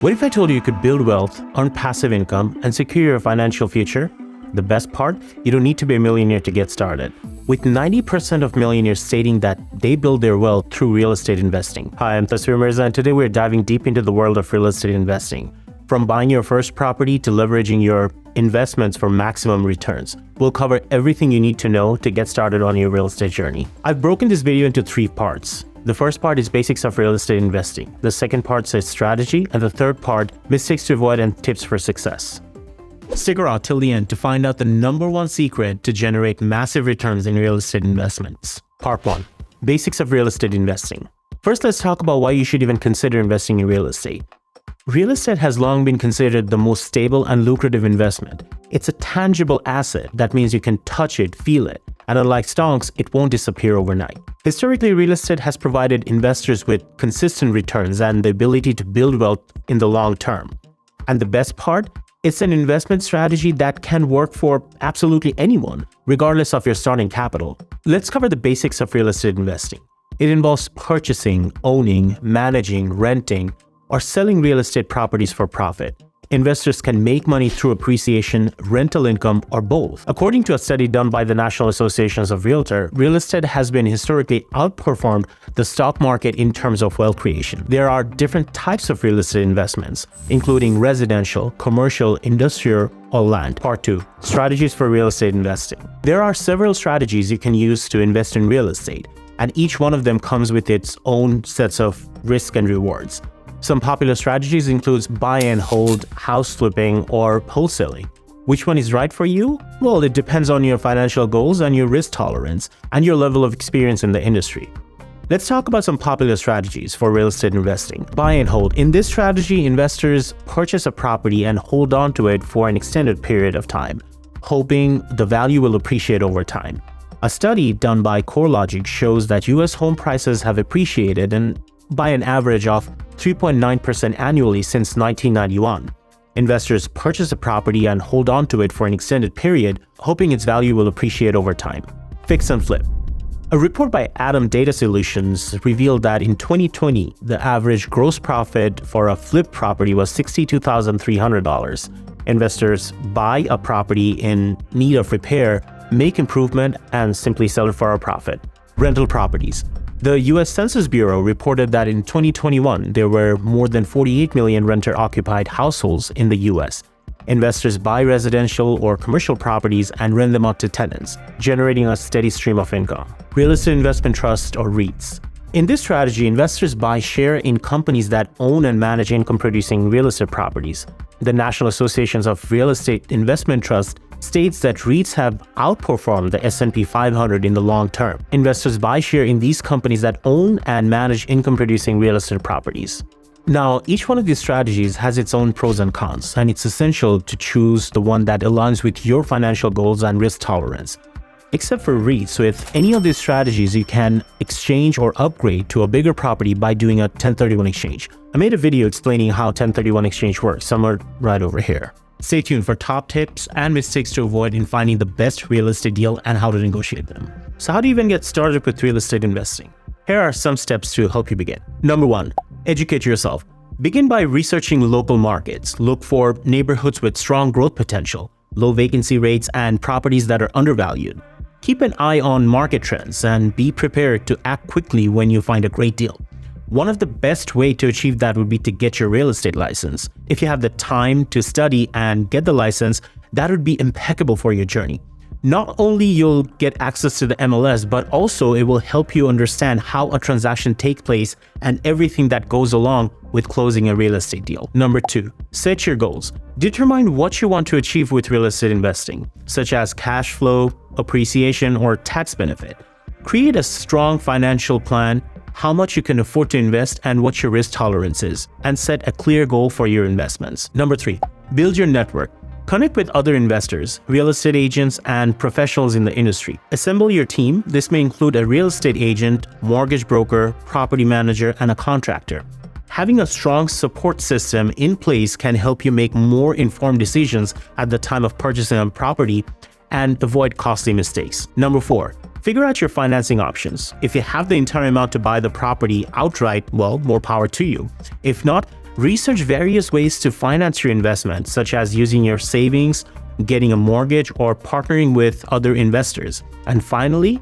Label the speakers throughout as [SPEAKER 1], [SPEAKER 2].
[SPEAKER 1] What if I told you you could build wealth, earn passive income, and secure your financial future? The best part? You don't need to be a millionaire to get started. With 90% of millionaires stating that they build their wealth through real estate investing. Hi, I'm Tasvir Mirza, and today we're diving deep into the world of real estate investing. From buying your first property to leveraging your investments for maximum returns. We'll cover everything you need to know to get started on your real estate journey. I've broken this video into 3 parts. The first part is basics of real estate investing. The second part says strategy, and the third part, mistakes to avoid and tips for success. Stick around till the end to find out the #1 secret to generate massive returns in real estate investments. Part 1. Basics of real estate investing. First, let's talk about why you should even consider investing in real estate. Real estate has long been considered the most stable and lucrative investment. It's a tangible asset. That means you can touch it, feel it. And unlike stocks, it won't disappear overnight. Historically, real estate has provided investors with consistent returns and the ability to build wealth in the long term. And the best part? It's an investment strategy that can work for absolutely anyone, regardless of your starting capital. Let's cover the basics of real estate investing. It involves purchasing, owning, managing, renting, or selling real estate properties for profit. Investors can make money through appreciation, rental income, or both. According to a study done by the National Associations of Realtors, real estate has been historically outperformed the stock market in terms of wealth creation. There are different types of real estate investments, including residential, commercial, industrial, or land. Part 2. Strategies for real estate investing. There are several strategies you can use to invest in real estate, and each one of them comes with its own sets of risk and rewards. Some popular strategies include buy and hold, house flipping, or wholesaling. Which one is right for you? Well, it depends on your financial goals and your risk tolerance and your level of experience in the industry. Let's talk about some popular strategies for real estate investing. Buy and hold. In this strategy, investors purchase a property and hold on to it for an extended period of time, hoping the value will appreciate over time. A study done by CoreLogic shows that US home prices have appreciated by an average of 3.9% annually since 1991. Investors purchase a property and hold on to it for an extended period, hoping its value will appreciate over time. Fix and flip. A report by Adam Data Solutions revealed that in 2020, the average gross profit for a flip property was $62,300. Investors buy a property in need of repair, make improvement, and simply sell it for a profit. Rental properties. The US Census Bureau reported that in 2021, there were more than 48 million renter-occupied households in the US. Investors buy residential or commercial properties and rent them out to tenants, generating a steady stream of income. Real estate investment trust or REITs. In this strategy, investors buy share in companies that own and manage income-producing real estate properties. The National Associations of Real Estate Investment Trust states that REITs have outperformed the S&P 500 in the long term. Investors buy share in these companies that own and manage income-producing real estate properties. Now, each one of these strategies has its own pros and cons, and it's essential to choose the one that aligns with your financial goals and risk tolerance. Except for REITs, with any of these strategies, you can exchange or upgrade to a bigger property by doing a 1031 exchange. I made a video explaining how 1031 exchange works, somewhere right over here. Stay tuned for top tips and mistakes to avoid in finding the best real estate deal and how to negotiate them. So how do you even get started with real estate investing? Here are some steps to help you begin. Number 1, educate yourself. Begin by researching local markets. Look for neighborhoods with strong growth potential, low vacancy rates, and properties that are undervalued. Keep an eye on market trends and be prepared to act quickly when you find a great deal. One of the best ways to achieve that would be to get your real estate license. If you have the time to study and get the license, that would be impeccable for your journey. Not only you'll get access to the MLS, but also it will help you understand how a transaction takes place and everything that goes along with closing a real estate deal. Number 2, set your goals. Determine what you want to achieve with real estate investing, such as cash flow, appreciation, or tax benefit. Create a strong financial plan, how much you can afford to invest and what your risk tolerance is, and set a clear goal for your investments. Number 3, build your network. Connect with other investors, real estate agents, and professionals in the industry. Assemble your team. This may include a real estate agent, mortgage broker, property manager, and a contractor. Having a strong support system in place can help you make more informed decisions at the time of purchasing a property and avoid costly mistakes. Number 4, figure out your financing options. If you have the entire amount to buy the property outright, well, more power to you. If not, Research various ways to finance your investment, such as using your savings, getting a mortgage, or partnering with other investors. And finally,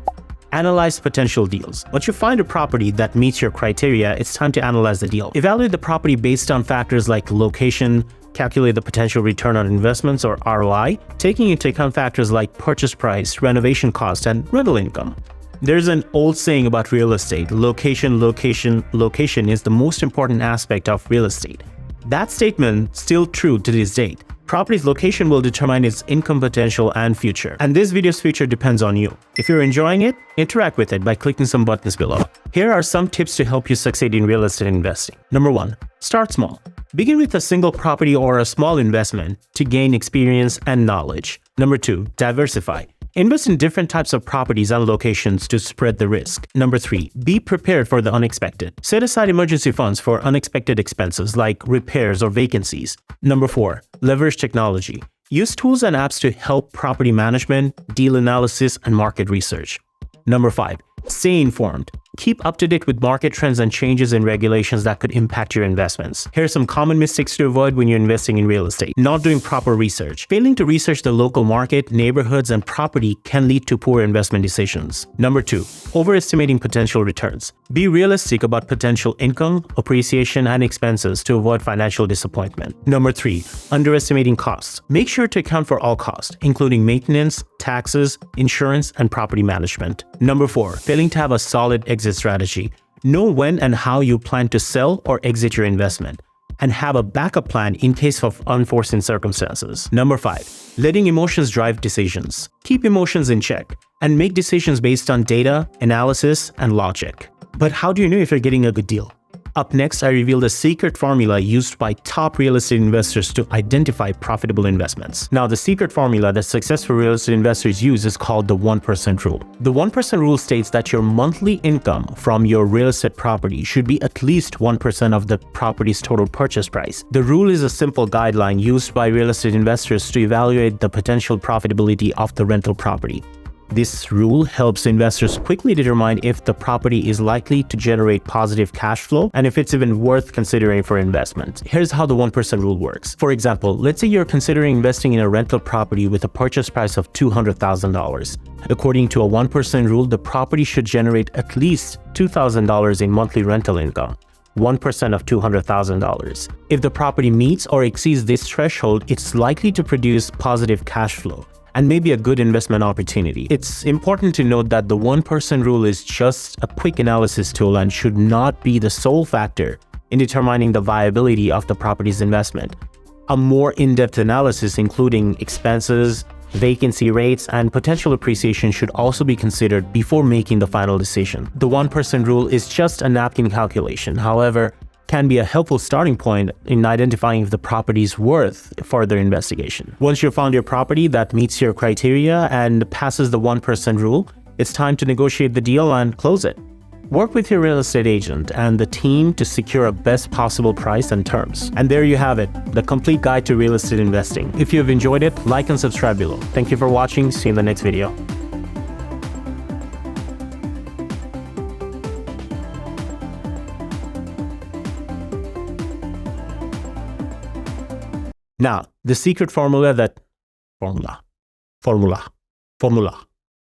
[SPEAKER 1] analyze potential deals. Once you find a property that meets your criteria, it's time to analyze the deal. Evaluate the property based on factors like location, calculate the potential return on investments or ROI, taking into account factors like purchase price, renovation cost, and rental income. There's an old saying about real estate: location, location, location is the most important aspect of real estate. That statement still true to this date. Property's location will determine its income potential and future. And this video's future depends on you. If you're enjoying it, interact with it by clicking some buttons below. Here are some tips to help you succeed in real estate investing. Number 1, start small. Begin with a single property or a small investment to gain experience and knowledge. Number 2, diversify. Invest in different types of properties and locations to spread the risk. Number 3, be prepared for the unexpected. Set aside emergency funds for unexpected expenses like repairs or vacancies. Number 4, leverage technology. Use tools and apps to help property management, deal analysis, and market research. Number 5, stay informed. Keep up to date with market trends and changes in regulations that could impact your investments. Here are some common mistakes to avoid when you're investing in real estate. Not doing proper research. Failing to research the local market, neighborhoods, and property can lead to poor investment decisions. Number 2, overestimating potential returns. Be realistic about potential income, appreciation, and expenses to avoid financial disappointment. Number 3, underestimating costs. Make sure to account for all costs, including maintenance, taxes, insurance, and property management. Number 4, failing to have a solid exit strategy. Know when and how you plan to sell or exit your investment, and have a backup plan in case of unforeseen circumstances. Number 5, letting emotions drive decisions. Keep emotions in check and make decisions based on data, analysis, and logic. But how do you know if you're getting a good deal? Up next, I reveal the secret formula used by top real estate investors to identify profitable investments. Now, the secret formula that successful real estate investors use is called the 1% rule. The 1% rule states that your monthly income from your real estate property should be at least 1% of the property's total purchase price. The rule is a simple guideline used by real estate investors to evaluate the potential profitability of the rental property. This rule helps investors quickly determine if the property is likely to generate positive cash flow and if it's even worth considering for investment. Here's how the 1% rule works. For example, let's say you're considering investing in a rental property with a purchase price of $200,000. According to a 1% rule, the property should generate at least $2,000 in monthly rental income. 1% of $200,000. If the property meets or exceeds this threshold, it's likely to produce positive cash flow and may be a good investment opportunity. It's important to note that the 1% rule is just a quick analysis tool and should not be the sole factor in determining the viability of the property's investment. A more in-depth analysis, including expenses, vacancy rates, and potential appreciation, should also be considered before making the final decision. The 1% rule is just a napkin calculation, however, can be a helpful starting point in identifying if the property is worth further investigation. Once you've found your property that meets your criteria and passes the 1% rule, it's time to negotiate the deal and close it. Work with your real estate agent and the team to secure a best possible price and terms. And there you have it, the complete guide to real estate investing. If you have enjoyed it, like and subscribe below. Thank you for watching. See you in the next video. Now, the secret formula